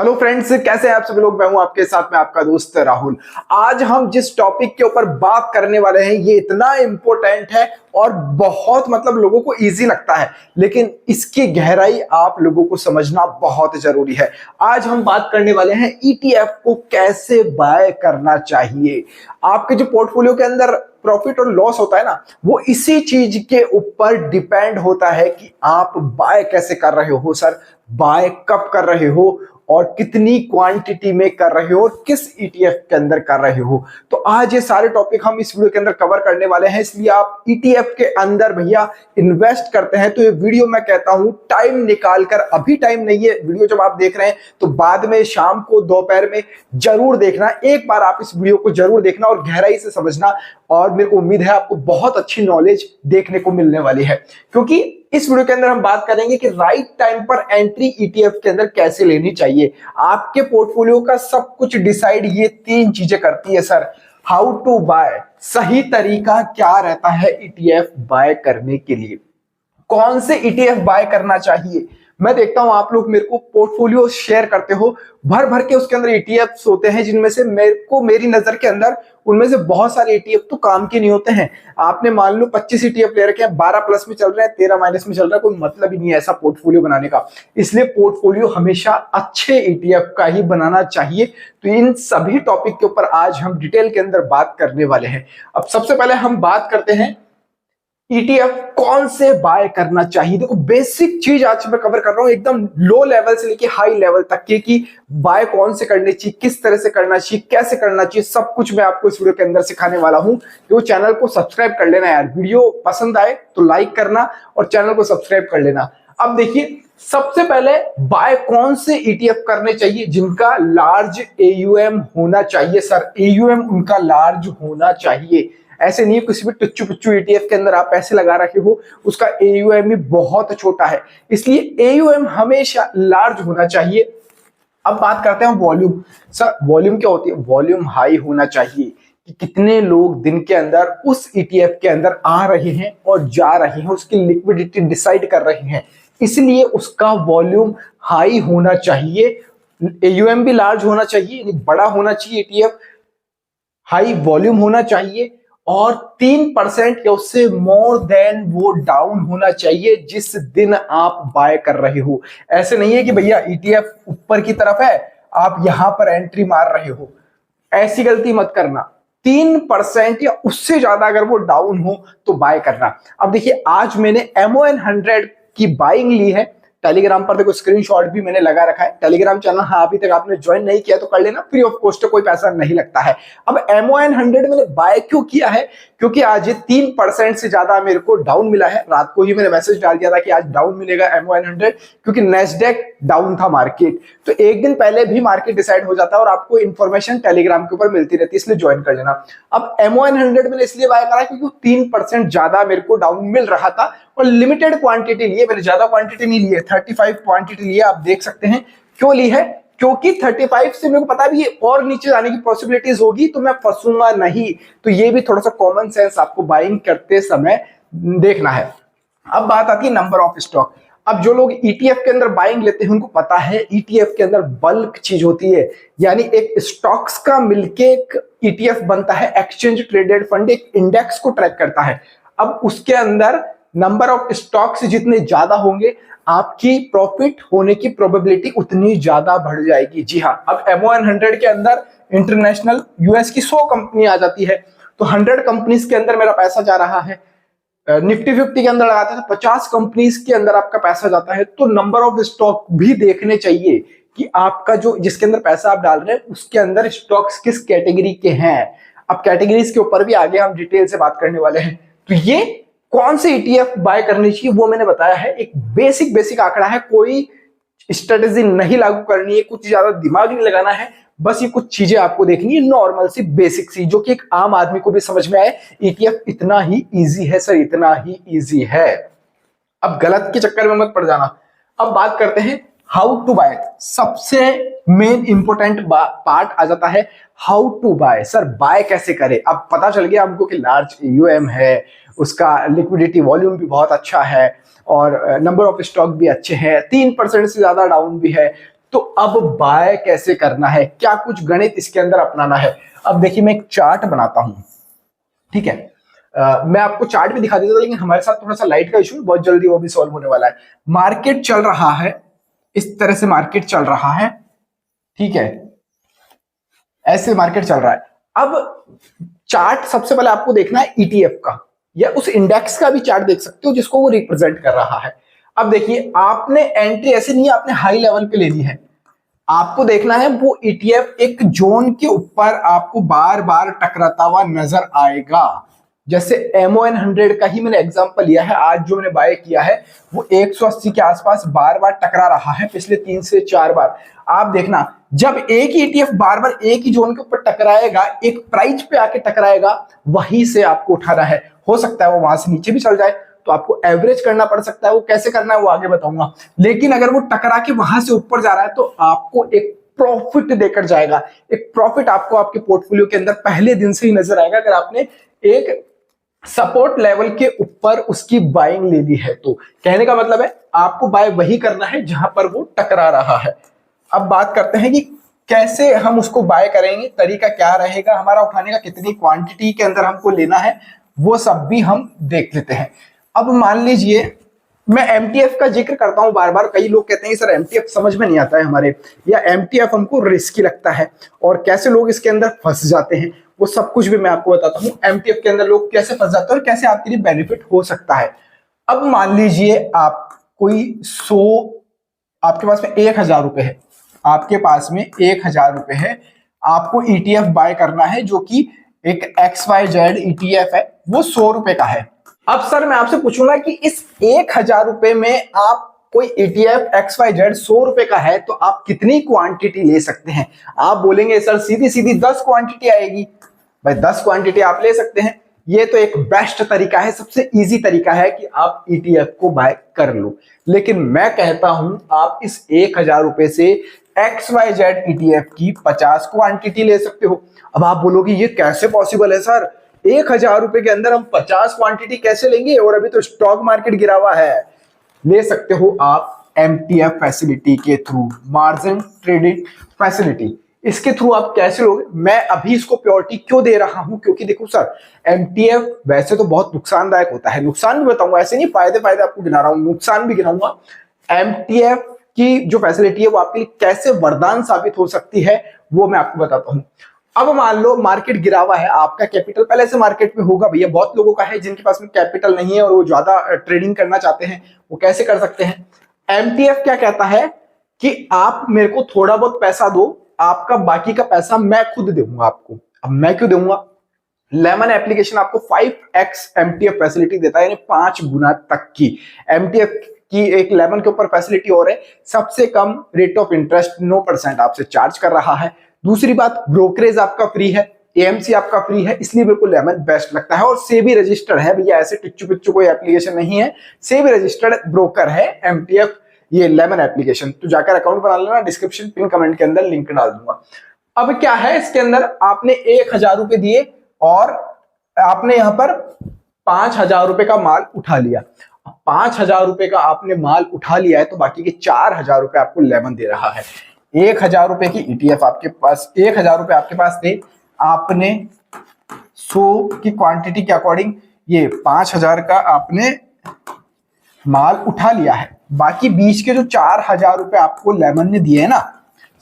Hello friends, कैसे हैं आप सभी लोग। मैं हूं आपके साथ में आपका दोस्त राहुल। आज हम जिस टॉपिक के ऊपर बात करने वाले हैं ये इतना इंपॉर्टेंट है और बहुत लोगों को इजी लगता है, लेकिन इसकी गहराई आप लोगों को समझना बहुत जरूरी है। आज हम बात करने वाले हैं ईटीएफ को कैसे बाय करना चाहिए। आपके जो पोर्टफोलियो के अंदर प्रॉफिट और लॉस होता है ना, वो इसी चीज के ऊपर डिपेंड होता है कि आप बाय कैसे कर रहे हो सर, बाय कब कर रहे हो और कितनी क्वांटिटी में कर रहे हो और किस ईटीएफ के अंदर कर रहे हो। तो आज ये सारे टॉपिक हम इस वीडियो के अंदर कवर करने वाले हैं। इसलिए आप ईटीएफ के अंदर भैया इन्वेस्ट करते हैं तो ये वीडियो मैं कहता हूं टाइम निकाल कर, अभी टाइम नहीं है वीडियो जब आप देख रहे हैं तो बाद में, शाम को, दोपहर में जरूर देखना। एक बार आप इस वीडियो को जरूर देखना और गहराई से समझना, और मेरे को उम्मीद है आपको बहुत अच्छी नॉलेज देखने को मिलने वाली है। क्योंकि इस वीडियो के अंदर हम बात करेंगे कि राइट टाइम पर एंट्री ईटीएफ के अंदर कैसे लेनी चाहिए। आपके पोर्टफोलियो का सब कुछ डिसाइड ये तीन चीजें करती है सर। हाउ टू बाय, सही तरीका क्या रहता है ईटीएफ बाय करने के लिए, कौन से ईटीएफ बाय करना चाहिए। मैं देखता हूं आप लोग मेरे को पोर्टफोलियो शेयर करते हो भर भर के, उसके अंदर ईटीएफ्स होते हैं जिनमें से मेरी नजर के अंदर उनमें से बहुत सारे ईटीएफ तो काम के नहीं होते हैं। आपने मान लो 25 ईटीएफ ले रखे हैं, 12 प्लस में चल रहे हैं, 13 माइनस में चल रहा है, कोई मतलब ही नहीं है ऐसा पोर्टफोलियो बनाने का। इसलिए पोर्टफोलियो हमेशा अच्छे ईटीएफ का ही बनाना चाहिए। तो इन सभी टॉपिक के ऊपर आज हम डिटेल के अंदर बात करने वाले हैं। अब सबसे पहले हम बात करते हैं ईटीएफ कौन से बाय करना चाहिए। देखो, बेसिक चीज आज मैं कवर कर रहा हूं, एकदम लो लेवल से लेके हाई लेवल तक के, कि बाय कौन से करने चाहिए, किस तरह से करना चाहिए, कैसे करना चाहिए, सब कुछ मैं आपको इस वीडियो के अंदर सिखाने वाला हूं। तो चैनल को सब्सक्राइब कर लेना यार, वीडियो पसंद आए तो लाइक करना और चैनल को सब्सक्राइब कर लेना। अब देखिए, सबसे पहले बाय कौन से ईटीएफ करने चाहिए जिनका लार्ज एयूएम होना चाहिए सर। एयूएम उनका लार्ज होना चाहिए। ऐसे नहीं किसी भी टुच्चू पुच्चू ईटीएफ के अंदर आप पैसे लगा रखे हो, उसका एयूएम भी बहुत छोटा है, इसलिए एयूएम हमेशा लार्ज होना चाहिए। अब बात करते हैं वॉल्यूम। सर वॉल्यूम क्या होती है? वॉल्यूम हाई होना चाहिए कि कितने लोग दिन के अंदर उस ईटीएफ के अंदर आ रहे हैं और जा रहे हैं, उसकी लिक्विडिटी डिसाइड कर रहे हैं, इसलिए उसका वॉल्यूम हाई होना चाहिए। एयूएम भी लार्ज होना चाहिए, यानी बड़ा होना चाहिए ईटीएफ, हाई वॉल्यूम होना चाहिए, और 3% या उससे मोर देन वो डाउन होना चाहिए जिस दिन आप बाय कर रहे हो। ऐसे नहीं है कि भैया ईटीएफ ऊपर की तरफ है, आप यहां पर एंट्री मार रहे हो, ऐसी गलती मत करना। 3% या उससे ज्यादा अगर वो डाउन हो तो बाय करना। अब देखिए, आज मैंने MON100 की बाइंग ली है टेलीग्राम पर। देखो, स्क्रीनशॉट भी मैंने लगा रखा है। टेलीग्राम चैनल हाँ अभी तक आपने ज्वाइन नहीं किया तो कर लेना, फ्री ऑफ कॉस्ट, कोई पैसा नहीं लगता है। अब MON100 मैंने बाय क्यों किया है? क्योंकि आज ये 3% से ज्यादा मेरे को डाउन मिला है। रात को ही मैंने मैसेज डाल दिया था कि आज डाउन मिलेगा MON100, क्योंकि नेस्डेक डाउन था मार्केट। तो एक दिन पहले भी मार्केट डिसाइड हो जाता है और आपको इन्फॉर्मेशन टेलीग्राम के ऊपर मिलती रहती है, इसलिए ज्वाइन कर लेना। अब MON100 मैंने इसलिए बाय करा क्योंकि 3% ज्यादा मेरे को डाउन मिल रहा था और लिमिटेड क्वांटिटी ली है मैंने, ज्यादा क्वांटिटी नहीं ली है, 35 क्वांटिटी ली है। आप देख सकते हैं क्यों ली है, क्योंकि 35 से मेरे को पता भी है और नीचे जाने की पॉसिबिलिटीज होगी तो मैं फंसूंगा नहीं। तो ये भी थोड़ा सा कॉमन सेंस आपको बाइंग करते समय देखना है। अब बात आती है नंबर ऑफ स्टॉक। अब जो लोग ईटीएफ के अंदर बाइंग लेते हैं उनको पता है ईटीएफ के अंदर बल्क चीज होती है, यानी एक स्टॉक्स का मिलके एक ईटीएफ बनता है। एक्सचेंज ट्रेडेड फंड एक इंडेक्स को ट्रैक करता है। अब उसके अंदर नंबर ऑफ स्टॉक्स जितने ज्यादा होंगे आपकी प्रॉफिट होने की प्रोबेबिलिटी उतनी ज्यादा बढ़ जाएगी। जी हाँ, अब MON100 के अंदर इंटरनेशनल यूएस की 100 कंपनी आ जाती है, तो 100 कंपनीज के अंदर मेरा पैसा जा रहा है। निफ्टी 50 के अंदर लगाते हैं तो 50 कंपनीज के अंदर आपका पैसा जाता है। तो नंबर ऑफ स्टॉक भी देखने चाहिए कि आपका जो जिसके अंदर पैसा आप डाल रहे हैं उसके अंदर स्टॉक्स किस कैटेगरी के हैं। अब कैटेगरीज के ऊपर भी आगे हम डिटेल से बात करने वाले हैं। तो ये कौन से ईटीएफ बाय करनी चाहिए वो मैंने बताया है। एक बेसिक आंकड़ा है, कोई स्ट्रेटेजी नहीं लागू करनी है, कुछ ज्यादा दिमाग नहीं लगाना है, बस ये कुछ चीजें आपको देखनी है, नॉर्मल सी बेसिक सी, जो कि एक आम आदमी को भी समझ में आए। ईटीएफ इतना ही इजी है सर, इतना ही इजी है। अब गलत के चक्कर में मत पड़ जाना। अब बात करते हैं हाउ टू बाय। सबसे मेन इंपोर्टेंट पार्ट आ जाता है how to buy. Sir buy कैसे करें? अब पता चल गया हमको कि लार्ज एयूएम है, उसका लिक्विडिटी वॉल्यूम भी बहुत अच्छा है और नंबर ऑफ स्टॉक भी अच्छे हैं, 3% से ज्यादा डाउन भी है। तो अब बाय कैसे करना है, क्या कुछ गणित इसके अंदर अपनाना है। अब देखिए मैं एक चार्ट बनाता हूं, ठीक है। मैं आपको चार्ट भी दिखा देता था, लेकिन हमारे साथ थोड़ा सा लाइट का इशू, बहुत जल्दी वो भी सॉल्व होने वाला है। मार्केट चल रहा है, इस तरह से मार्केट चल रहा है, ठीक है, ऐसे मार्केट चल रहा है। अब चार्ट सबसे पहले आपको देखना है ईटीएफ का, या उस इंडेक्स का भी चार्ट देख सकते हो जिसको वो रिप्रेजेंट कर रहा है। अब देखिए आपने एंट्री ऐसे नहीं है, आपने हाई लेवल पे लेनी है। आपको देखना है वो ईटीएफ एक जोन के ऊपर आपको बार बार टकराता हुआ नजर आएगा। जैसे MON 100 का ही मैंने एग्जांपल लिया है, आज जो मैंने बाय किया है वो 180 के आसपास बार बार टकरा रहा है पिछले 3 से 4 बार। आप देखना जब एक ईटीएफ बार बार एक ही जोन के ऊपर टकराएगा, एक प्राइस पे आके टकराएगा, वहीं से आपको उठाना है। हो सकता है वो वहां से नीचे भी चल जाए, तो आपको एवरेज करना पड़ सकता है। वो कैसे करना है वो आगे बताऊंगा। लेकिन अगर वो टकरा के वहां से ऊपर जा रहा है तो आपको एक प्रॉफिट देकर जाएगा। एक प्रॉफिट आपको आपके पोर्टफोलियो के अंदर पहले दिन से ही नजर आएगा अगर आपने एक सपोर्ट लेवल के ऊपर उसकी बाइंग ले ली है। तो कहने का मतलब है आपको बाय वही करना है जहां पर वो टकरा रहा है। अब बात करते हैं कि कैसे हम उसको बाय करेंगे, तरीका क्या रहेगा हमारा उठाने का, कितनी क्वांटिटी के अंदर हमको लेना है, वो सब भी हम देख लेते हैं। अब मान लीजिए मैं एमटीएफ का जिक्र करता हूं बार बार, कई लोग कहते हैं सर एमटीएफ समझ में नहीं आता है हमारे, या एमटीएफ हमको रिस्की लगता है, और कैसे लोग इसके अंदर फंस जाते हैं वो सब कुछ भी मैं आपको बताता हूं। एमटीएफ के अंदर लोग कैसे फंस जाते हैं और कैसे आपके लिए बेनिफिट हो सकता है। अब मान लीजिए आप कोई 100, आपके पास में 1000 रुपए है, आपके पास में 1000 रुपए है, आपको ईटीएफ बाय करना है जो कि एक XYZ ईटीएफ है, वो 100 रुपए का है। अब सर मैं आपसे पूछूंगा कि इस 1000 रुपए में आप कोई ETF XYZ 100 रुपए का है तो आप कितनी क्वांटिटी ले सकते हैं। आप बोलेंगे सर सीधी सीधी 10 क्वांटिटी आएगी। भाई 10 क्वांटिटी आप ले सकते हैं, ये तो एक बेस्ट तरीका है, सबसे इजी तरीका है कि आप ETF को बाय कर लो। लेकिन मैं कहता हूं आप इस 1000 रुपए से XYZ ETF की 50 क्वांटिटी ले सकते हो। अब आप बोलोगे ये कैसे पॉसिबल है सर, 1000 रुपए के अंदर हम 50 क्वांटिटी कैसे लेंगे, और अभी तो स्टॉक मार्केट गिरा हुआ है। ले सकते हो आप MTF फैसिलिटी के थ्रू, मार्जिन ट्रेडिंग फैसिलिटी। इसके थ्रू आप कैसे लोगे, मैं अभी इसको प्योरिटी क्यों दे रहा हूं, क्योंकि देखो सर MTF वैसे तो बहुत नुकसानदायक होता है, नुकसान भी बताऊंगा, ऐसे नहीं फायदे फायदे आपको गिना रहा हूं, नुकसान भी गिनाऊंगा। MTF की जो फैसिलिटी है वो आपके लिए कैसे वरदान साबित हो सकती है वो मैं आपको बताता हूं। अब मान लो मार्केट गिरा हुआ है, आपका कैपिटल पहले से मार्केट में होगा भैया, बहुत लोगों का है जिनके पास में कैपिटल नहीं है और वो ज्यादा ट्रेडिंग करना चाहते हैं, वो कैसे कर सकते हैं। एमटीएफ क्या कहता है कि आप मेरे को थोड़ा बहुत पैसा दो, आपका बाकी का पैसा मैं खुद दूंगा आपको। अब मैं क्यों दूंगा, लेमन एप्लीकेशन आपको 5x एमटीएफ फैसिलिटी देता है, यानी 5 गुना तक की एमटीएफ की एक लेमन के ऊपर फैसिलिटी और है। सबसे कम रेट ऑफ इंटरेस्ट 9% आपसे चार्ज कर रहा है। दूसरी बात, ब्रोकरेज आपका फ्री है, एएमसी आपका फ्री है, इसलिए मेरे को लेमन बेस्ट लगता है। और सेबी रजिस्टर्ड है भैया, ऐसे टिच्चू पिच्चू कोई एप्लीकेशन नहीं है, सेबी रजिस्टर्ड ब्रोकर है एमटीएफ ये लेमन एप्लीकेशन। तो जाकर अकाउंट बना लेना, डिस्क्रिप्शन पिन कमेंट के अंदर लिंक डाल दूंगा। अब क्या है इसके अंदर, आपने 1000 रुपए दिए और आपने यहां पर 5000 रुपए का माल उठा लिया। 5000 रुपए का आपने माल उठा लिया है तो बाकी के 4000 रुपए आपको लेमन दे रहा है। 1000 रुपए की ईटीएफ आपके पास, 1000 रुपए आपके पास थे, आपने 100 की क्वांटिटी के अकॉर्डिंग ये 5000 का आपने माल उठा लिया है। बाकी बीच के जो 4000 रुपए आपको लेमन ने दिए है ना,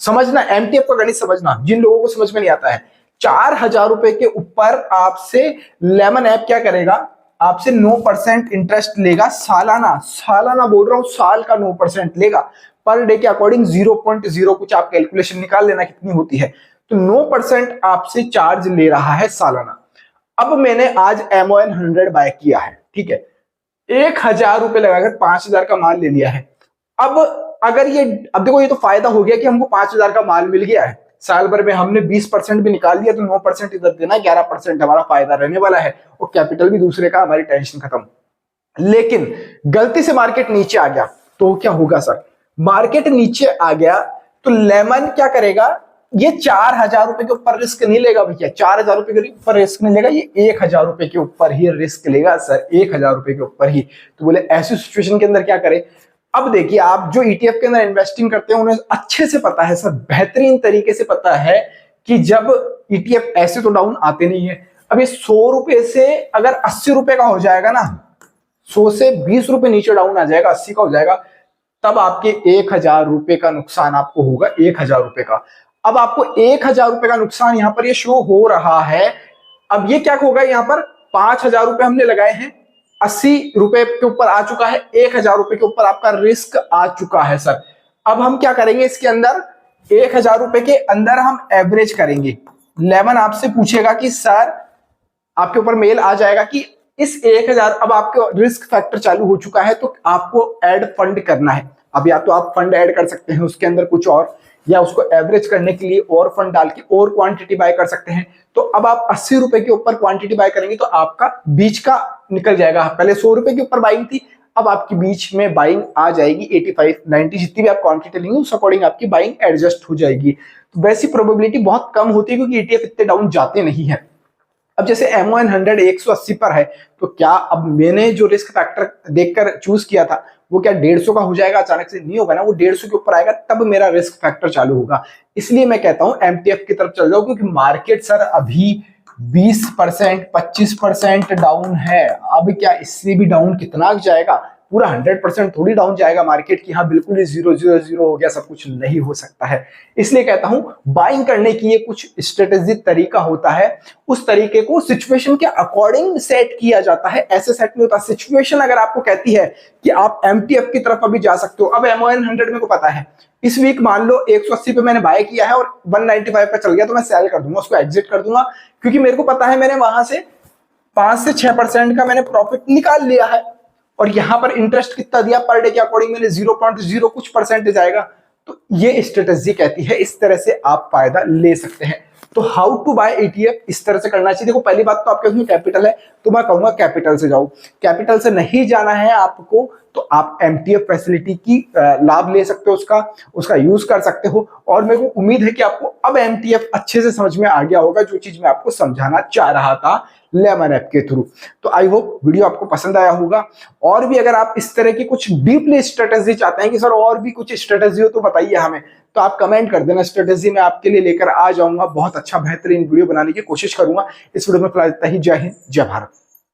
समझना एमटीएफ का गणित समझना, जिन लोगों को समझ में नहीं आता है। 4000 रुपए के ऊपर आपसे लेमन ऐप क्या करेगा, आपसे 9% इंटरेस्ट लेगा सालाना, सालाना बोल रहा हूं, साल का 9% लेगा। पर डे के अकॉर्डिंग 0.0 कुछ आप कैलकुलेशन निकाल लेना कितनी होती है, तो 9% आपसे चार्ज ले रहा है सालाना। अब मैंने आज MON 100 बाय किया है, ठीक है, 1000 रुपए लगाकर 5000 का माल ले लिया है। अब अगर ये, अब देखो ये तो फायदा हो गया कि हमको 5000 का माल मिल गया है, साल भर में हमने 20% भी निकाल दिया तो 9% इधर देना, 11% हमारा फायदा रहने वाला है, और कैपिटल भी दूसरे का, हमारी टेंशन खत्म। लेकिन गलती से मार्केट नीचे आ गया तो क्या होगा सर, मार्केट नीचे आ गया तो लेमन क्या करेगा, ये 4000 रुपए के ऊपर रिस्क नहीं लेगा भैया, 4000 रुपए के ऊपर रिस्क नहीं लेगा, ये 1000 रुपए के ऊपर ही रिस्क लेगा सर, 1000 रुपए के ऊपर ही। तो बोले ऐसी सिचुएशन के अंदर क्या करे, अब देखिए, आप जो ईटीएफ के अंदर इन्वेस्टिंग करते हैं उन्हें अच्छे से पता है सर, बेहतरीन तरीके से पता है कि जब ईटीएफ ऐसे तो डाउन आते नहीं है। अब ये 100 रुपए से अगर 80 रुपए का हो जाएगा ना, 100 से 20 रुपए नीचे डाउन आ जाएगा, 80 का हो जाएगा, तब आपके 1000 रुपए का नुकसान आपको होगा, 1000 रुपए का। अब आपको 1000 रुपए का नुकसान यहां पर ये शो हो रहा है। अब ये क्या होगा, यहां पर 5000 रुपए हमने लगाए हैं, 80 रुपए के ऊपर आ चुका है, 1000 रुपए के ऊपर आपका रिस्क आ चुका है सर। अब हम क्या करेंगे, इसके अंदर 1000 रुपए के अंदर हम एवरेज करेंगे। 11 आपसे पूछेगा कि सर, आपके ऊपर मेल आ जाएगा कि इस 1000, अब आपका रिस्क फैक्टर चालू हो चुका है, तो आपको ऐड फंड करना है। अब या तो आप फंड ऐड कर सकते हैं उसके अंदर कुछ और, या उसको एवरेज करने के लिए और फंड डाल के और क्वांटिटी बाय कर सकते हैं। तो अब आप 80 रुपए के ऊपर क्वांटिटी बाय करेंगे तो आपका बीच का निकल जाएगा। पहले 100 रुपए के ऊपर बाइंग थी, अब आपकी बीच में बाइंग आ जाएगी 85, 90, जितनी भी आप क्वांटिटी लेंगे उस अकॉर्डिंग आपकी बाइंग एडजस्ट हो जाएगी। तो वैसी प्रोबेबिलिटी बहुत कम होती है क्योंकि ईटीएफ इतने डाउन जाते नहीं है। अब जैसे MON 100 180 पर है, तो क्या अब मैंने जो रिस्क फैक्टर देखकर चूज किया था वो क्या 150 का हो जाएगा अचानक से? नहीं होगा ना, वो 150 के ऊपर आएगा तब मेरा रिस्क फैक्टर चालू होगा। इसलिए मैं कहता हूं MTF की तरफ चल जाओ, क्योंकि मार्केट सर अभी 20% 25% डाउन है। अब क्या इससे भी डाउन कितना जाएगा? पूरा 100% थोड़ी डाउन जाएगा मार्केट की, हाँ बिल्कुल ही 0 हो गया, सब कुछ नहीं हो सकता है। इसलिए कहता हूं बाइंग करने की ये कुछ स्ट्रेटेजी तरीका होता है, उस तरीके को सिचुएशन के अकॉर्डिंग सेट किया जाता है, ऐसे सेट नहीं होता। सिचुएशन अगर आपको कहती है कि आप MTF की तरफ अभी जा सकते हो, अब MON 100 मेरे को पता है इस वीक मान लो 180 पे मैंने बाय किया है और 195 पे चल गया, तो मैं सेल कर दूंगा, उसको एग्जिट कर दूंगा, क्योंकि मेरे को पता है मैंने वहां से 5 से 6% का मैंने प्रॉफिट निकाल लिया है। और यहां पर इंटरेस्ट कितना दिया पर डे के अकॉर्डिंग, मैंने 0.0 कुछ परसेंटेज आएगा। तो ये स्ट्रेटेजी कहती है इस तरह से आप फायदा ले सकते हैं। तो हाउ टू बाय ETF इस तरह से करना चाहिए। देखो, पहली बात तो आपके उसमें कैपिटल है, तो मैं कहूंगा कैपिटल से जाओ। कैपिटल से नहीं जाना है आपको, तो आप MTF फैसिलिटी की लाभ ले सकते हो, उसका यूज कर सकते हो। और मेरे को उम्मीद है कि आपको अब MTF अच्छे से समझ में आ गया होगा, जो चीज मैं आपको समझाना चाह रहा था लेमन ऐप के थ्रू। तो आई होप वीडियो आपको पसंद आया होगा। और भी अगर आप इस तरह की कुछ डीपली स्ट्रेटेजी चाहते हैं कि सर और भी कुछ स्ट्रेटेजी हो तो बताइए हमें, तो आप कमेंट कर देना, स्ट्रेटेजी मैं आपके लिए लेकर आ जाऊंगा। बहुत अच्छा बेहतरीन वीडियो बनाने की कोशिश करूंगा। इस वीडियो में फिलहाल इतना ही। जय हिंद, जय भारत।